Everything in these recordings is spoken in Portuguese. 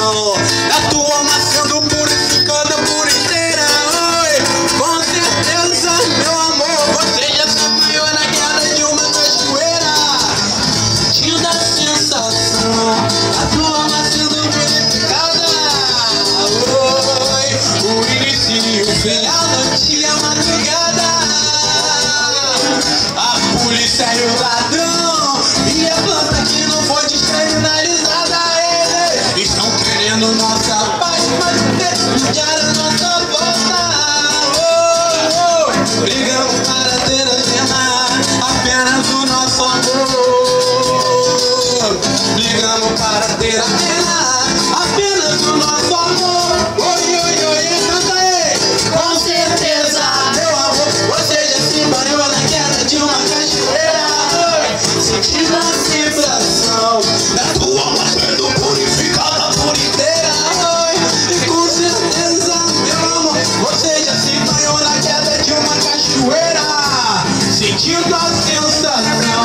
sensação da tua alma sendo purificada por inteira. Oi, com certeza, meu amor, você já se banhou na queda de uma cachoeira. Sentindo a sensação da tua alma sendo purificada. Oi, o início e o fim, a noite e a madrugada. A polícia e o ladrão e a planta que não foi descriminalizada. Eles estão querendo nossa paz, mas intermediar a nossa volta. Oh, oh, brigamos para ter a cena, apenas o nosso amor. Brigamos para ter a cena, apenas o nosso amor. Oi, oi, oi, canta aí. Com certeza, meu amor, você já se banhou na queda de uma cachoeira. Sentindo a sensação da tua alma sendo purificada por inteira. E com certeza, meu amor, você já se banhou na queda de uma cachoeira. Sentindo a sensação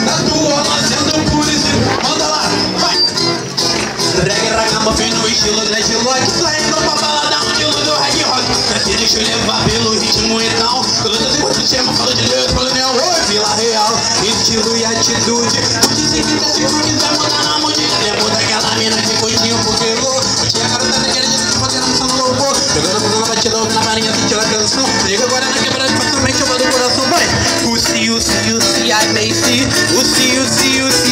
da tua alma sendo purificada. Manda lá, vai! Reggae, ragamuffin no estilo dreadlock, saindo pra balada onde usa do reggae rock. Não se deixa levar pelo ritmo então. Todas as coisas do tema, fala de Deus, fala de Oi, Vila Real, estilo e atitude. Pode ser que tá se quiser mudar na modinha. Tempo daquela mina que coitinho porque louco. Tinha a garota daquele dia que fazendo missão no louvor. Jogando fogo na batida, ouve na marinha, sentir a canção. Liga agora na quebrada, facilmente eu mando o coração, vai. I may see.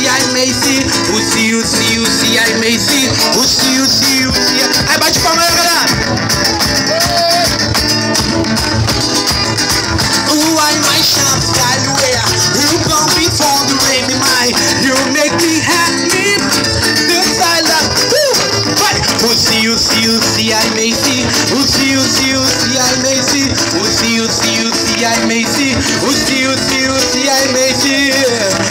I may see. I may see. Aí bate palma aí, galera. I might shout skywhere. You come before the rain be mine. You make me happy. This I love. Vai. I may see. I may see. I may see. I may see.